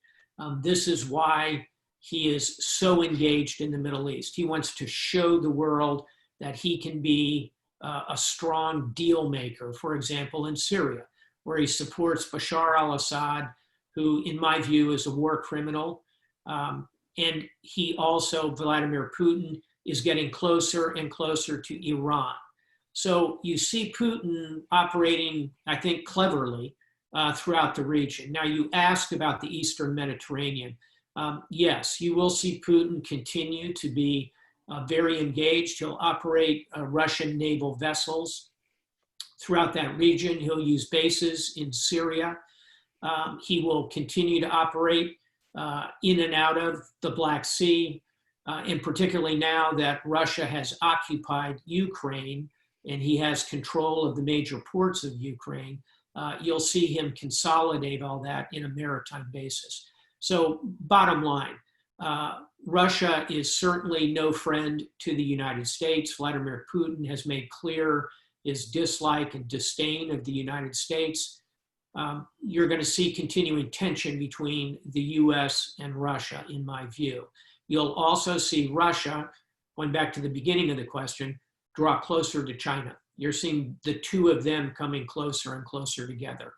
This is why he is so engaged in the Middle East. He wants to show the world that he can be a strong deal maker, for example, in Syria, where he supports Bashar al-Assad, who, in my view, is a war criminal. And he also, Vladimir Putin, is getting closer and closer to Iran. So you see Putin operating, I think, cleverly throughout the region. Now, you asked about the Eastern Mediterranean. Yes, you will see Putin continue to be very engaged. He'll operate Russian naval vessels throughout that region. He'll use bases in Syria. He will continue to operate in and out of the Black Sea, and particularly now that Russia has occupied Ukraine and he has control of the major ports of Ukraine, you'll see him consolidate all that in a maritime basis. So bottom line, Russia is certainly no friend to the United States. Vladimir Putin has made clear his dislike and disdain of the United States. You're going to see continuing tension between the US and Russia, in my view. You'll also see Russia, going back to the beginning of the question, draw closer to China. You're seeing the two of them coming closer and closer together.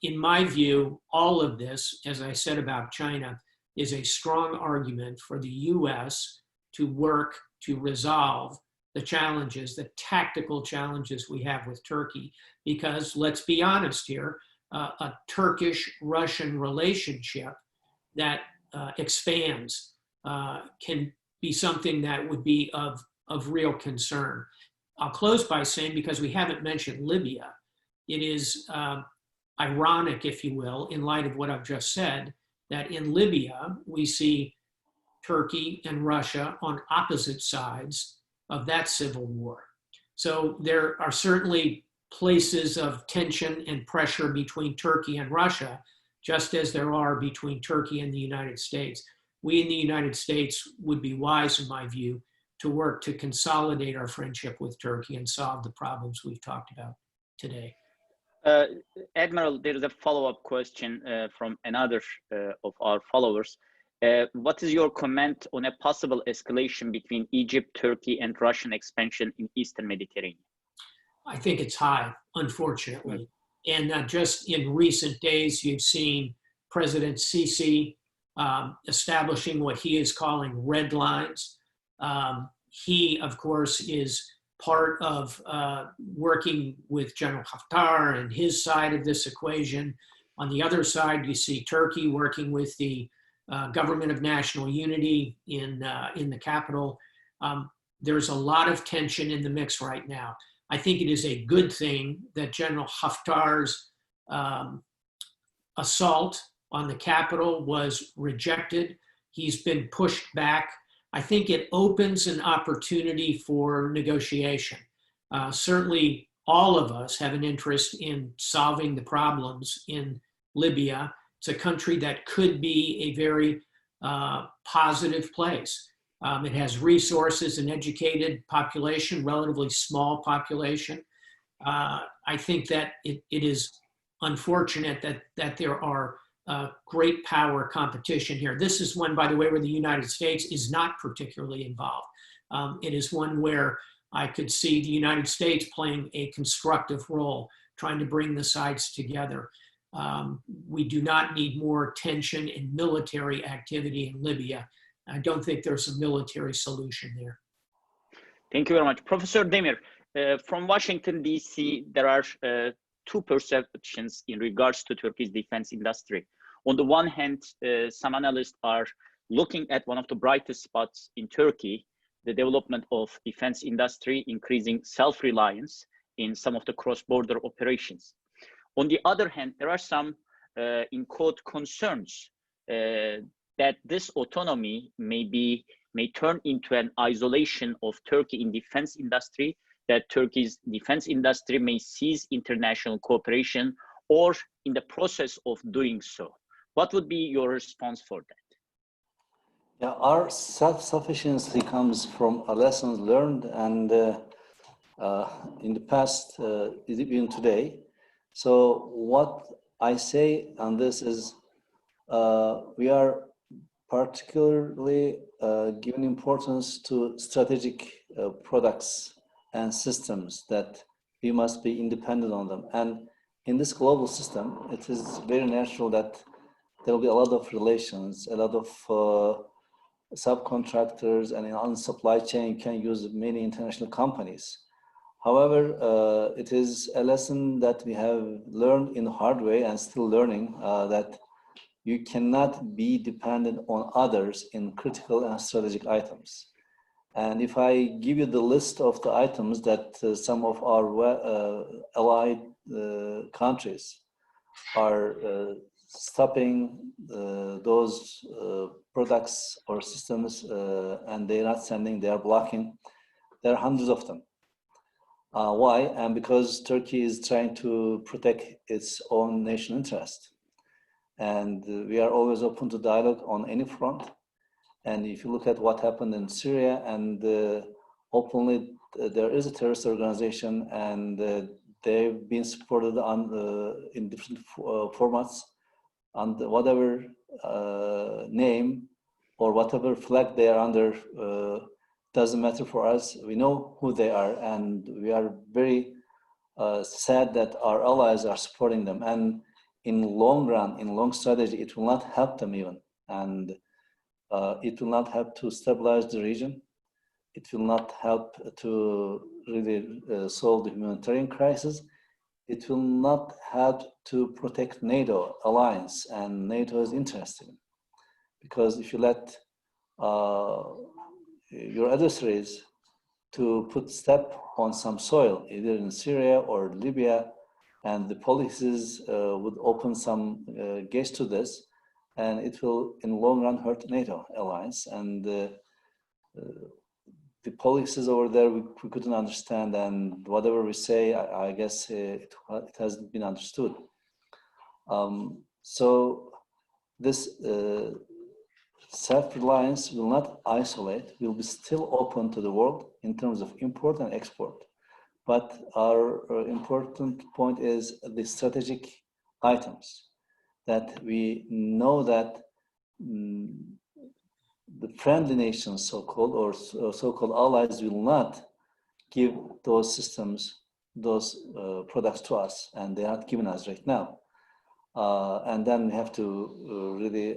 In my view, all of this, as I said about China, is a strong argument for the US to work to resolve the challenges, the tactical challenges we have with Turkey, because let's be honest here, a Turkish-Russian relationship that expands can be something that would be of real concern. I'll close by saying, because we haven't mentioned Libya, it is ironic, if you will, in light of what I've just said, that in Libya, we see Turkey and Russia on opposite sides of that civil war. So there are certainly places of tension and pressure between Turkey and Russia, just as there are between Turkey and the United States. We in the United States would be wise, in my view, to work to consolidate our friendship with Turkey and solve the problems we've talked about today. Admiral, there is a follow-up question from another of our followers. What is your comment on a possible escalation between Egypt, Turkey, and Russian expansion in Eastern Mediterranean? I think it's high, unfortunately. And just in recent days, you've seen President Sisi establishing what he is calling red lines. He, of course, is part of working with General Haftar and his side of this equation. On the other side, you see Turkey working with the Government of National Unity in the capital. There's a lot of tension in the mix right now. I think it is a good thing that General Haftar's assault on the capital was rejected. He's been pushed back. I think it opens an opportunity for negotiation. Certainly, all of us have an interest in solving the problems in Libya. It's a country that could be a very positive place. It has resources, an educated population, relatively small population. I think that it is unfortunate that there are great power competition here. This is one, by the way, where the United States is not particularly involved. It is one where I could see the United States playing a constructive role, trying to bring the sides together. We do not need more tension and military activity in Libya. I don't think there's a military solution there. Thank you very much. Professor Demir, from Washington, D.C., there are two perceptions in regards to Turkey's defense industry. On the one hand, some analysts are looking at one of the brightest spots in Turkey, the development of defense industry, increasing self-reliance in some of the cross-border operations. On the other hand, there are some, in quote, concerns that this autonomy may turn into an isolation of Turkey in defense industry, that Turkey's defense industry may cease international cooperation or in the process of doing so. What would be your response for that? Yeah, our self-sufficiency comes from lessons learned and in the past, even today. So what I say on this is we are particularly giving importance to strategic products and systems that we must be independent on them. And in this global system, it is very natural that there will be a lot of relations, a lot of subcontractors, and on the supply chain, you can use many international companies. However, it is a lesson that we have learned in the hard way and still learning that you cannot be dependent on others in critical and strategic items. And if I give you the list of the items that some of our allied countries are stopping those products or systems and they're not sending, they are blocking, there are hundreds of them. Why? And because Turkey is trying to protect its own national interest. And we are always open to dialogue on any front. And if you look at what happened in Syria, and openly there is a terrorist organization, and they've been supported on in different formats, under whatever name or whatever flag they are under, doesn't matter for us. We know who they are, and we are very sad that our allies are supporting them. And in long run, in long strategy, it will not help them even. And it will not help to stabilize the region. it will not help to really solve the humanitarian crisis. It will not help to protect NATO alliance and NATO's interests. Because if you let your adversaries to put step on some soil, either in Syria or Libya, and the policies would open some gates to this, and it will, in the long run, hurt NATO alliance. And the policies over there we couldn't understand, and whatever we say, I guess it hasn't been understood. So this self-reliance will not isolate, will be still open to the world in terms of import and export. But our important point is the strategic items, that we know that the friendly nations, so-called, or so-called allies, will not give those systems, those products to us, and they are not giving us right now. And then we have to really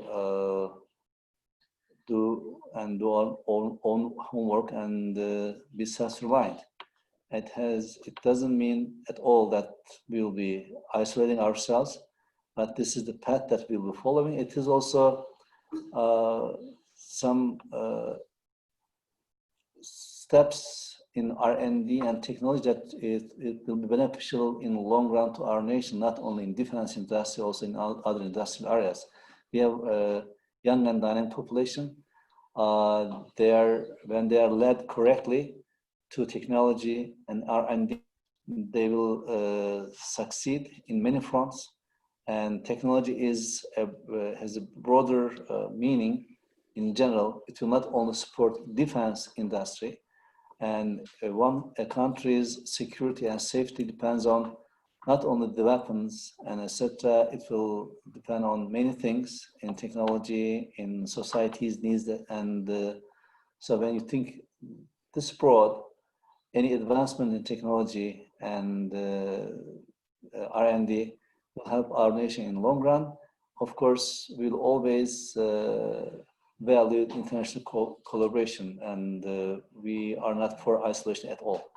do our own homework and be self-reliant. It doesn't mean at all that we will be isolating ourselves, but this is the path that we'll be following. It is also some steps in R&D and technology that it will be beneficial in the long run to our nation, not only in defense industry, also in other industrial areas. We have a young and dynamic population. When they are led correctly to technology and R&D, they will succeed in many fronts. And technology has a broader meaning in general. It will not only support defense industry, and a country's security and safety depends on not only the weapons and etc. It will depend on many things in technology, in society's needs, and so when you think this broad, any advancement in technology and R&D will help our nation in the long run. Of course, we'll always value international collaboration, and we are not for isolation at all.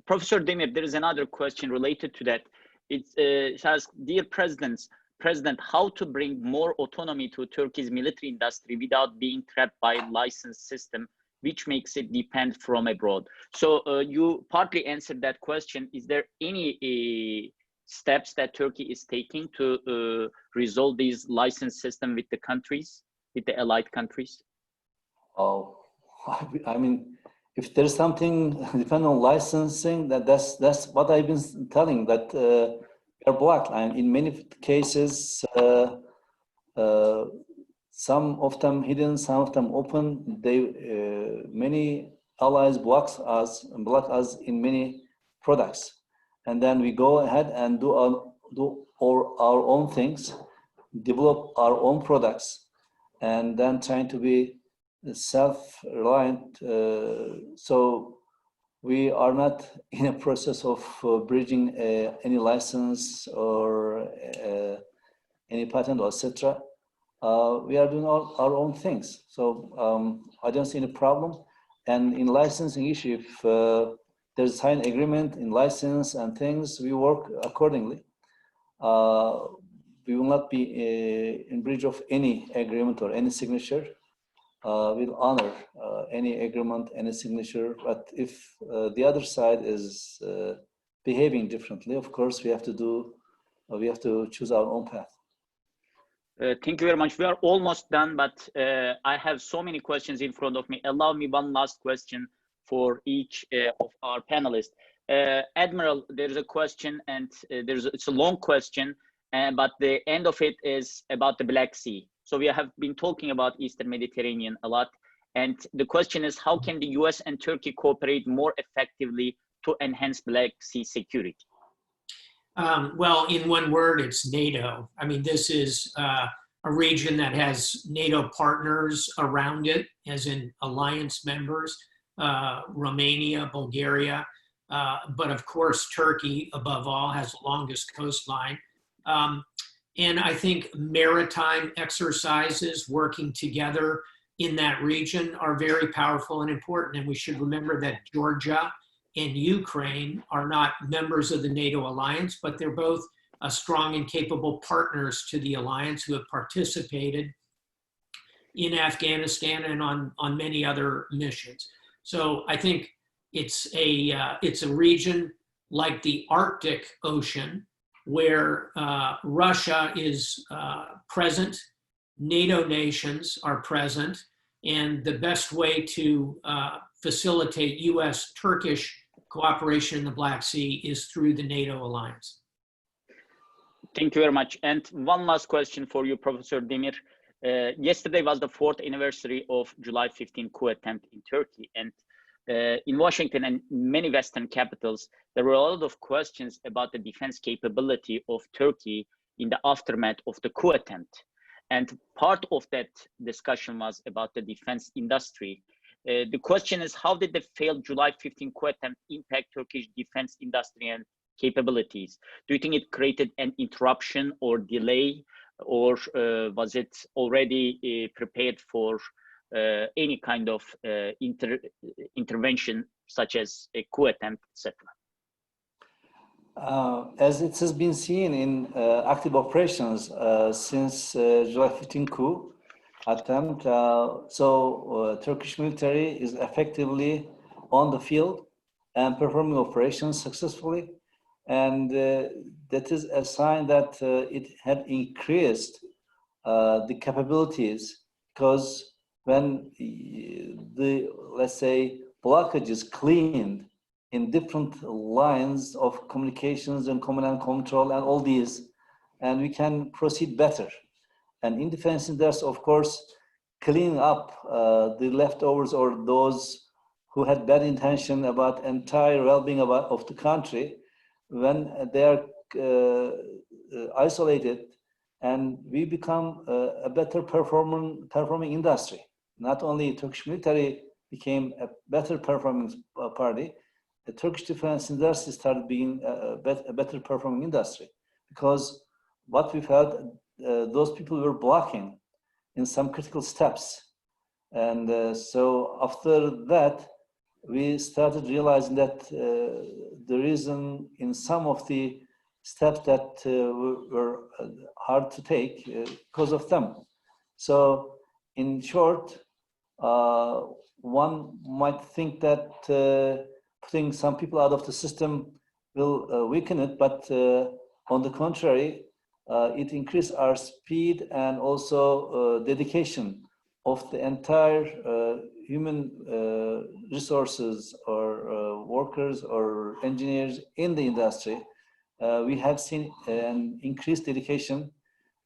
Professor Demir, there is another question related to that. It says, dear President, how to bring more autonomy to Turkey's military industry without being trapped by a licensed system, which makes it depend from abroad? So you partly answered that question. Is there any steps that Turkey is taking to resolve these license system with the countries, with the allied countries? Oh, I mean, if there's something depending on licensing, that's what I've been telling, that we are blocked. And in many cases, some of them hidden, some of them open. Many allies block us in many products, and then we go ahead and do our own things, develop our own products, and then trying to be self-reliant. So we are not in a process of bridging any license or any patent, etc. We are doing our own things. So I don't see any problem. And in licensing issue, if there's a signed agreement in license and things, we work accordingly. We will not be in breach of any agreement or any signature. We'll honor any agreement, any signature. But if the other side is behaving differently, of course, we have to choose our own path. Thank you very much. We are almost done, but I have so many questions in front of me. Allow me one last question for each of our panelists. Admiral, there's a question, and it's a long question, but the end of it is about the Black Sea. So we have been talking about Eastern Mediterranean a lot, and the question is, how can the US and Turkey cooperate more effectively to enhance Black Sea security? Well, in one word, it's NATO. I mean, this is a region that has NATO partners around it, as in alliance members, Romania, Bulgaria, but of course, Turkey, above all, has the longest coastline. And I think maritime exercises working together in that region are very powerful and important. And we should remember that Georgia and Ukraine are not members of the NATO alliance, but they're both strong and capable partners to the alliance who have participated in Afghanistan and on many other missions. So I think it's a region like the Arctic Ocean where Russia is present, NATO nations are present, and the best way to facilitate US-Turkish cooperation in the Black Sea is through the NATO alliance. Thank you very much. And one last question for you, Professor Demir. Yesterday was the 4th anniversary of July 15 coup attempt in Turkey. And in Washington and many Western capitals, there were a lot of questions about the defense capability of Turkey in the aftermath of the coup attempt. And part of that discussion was about the defense industry. The question is, how did the failed July 15 coup attempt impact Turkish defense industry and capabilities? Do you think it created an interruption or delay, or was it already prepared for any kind of intervention, such as a coup attempt, etc.? As it has been seen in active operations since July 15 coup attempt, Turkish military is effectively on the field and performing operations successfully. And that is a sign that it had increased the capabilities, because when the, let's say, blockage is cleaned in different lines of communications and command and control and all these, and we can proceed better. And in defense industry, of course, cleaning up the leftovers or those who had bad intention about entire well-being of the country, when they are isolated, and we become a better performing industry. Not only Turkish military became a better performing party, the Turkish defense industry started being a better performing industry, because what we felt, those people were blocking in some critical steps. And so after that, we started realizing that the reason in some of the steps that were hard to take because of them. So in short, one might think that putting some people out of the system will weaken it, but on the contrary, it increased our speed and also dedication of the entire human resources or workers or engineers in the industry. We have seen an increased dedication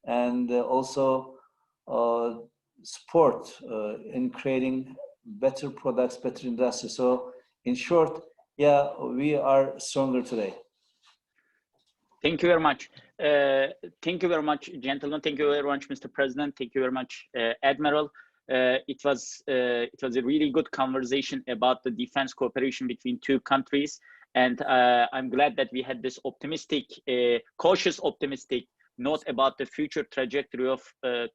and also support in creating better products, better industry. So in short, yeah, we are stronger today. Thank you very much. Thank you very much, gentlemen. Thank you very much, Mr. President. Thank you very much, Admiral. It was a really good conversation about the defense cooperation between two countries. And I'm glad that we had this optimistic, cautious optimistic note about the future trajectory of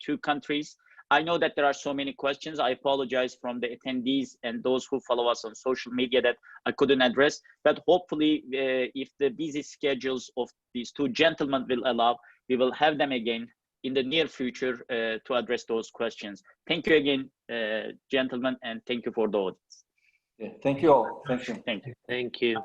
two countries. I know that there are so many questions. I apologize from the attendees and those who follow us on social media that I couldn't address, but hopefully if the busy schedules of these two gentlemen will allow, we will have them again in the near future to address those questions. Thank you again, gentlemen, and thank you for the audience. Yeah, thank you all. Thank you. Thank you. Thank you.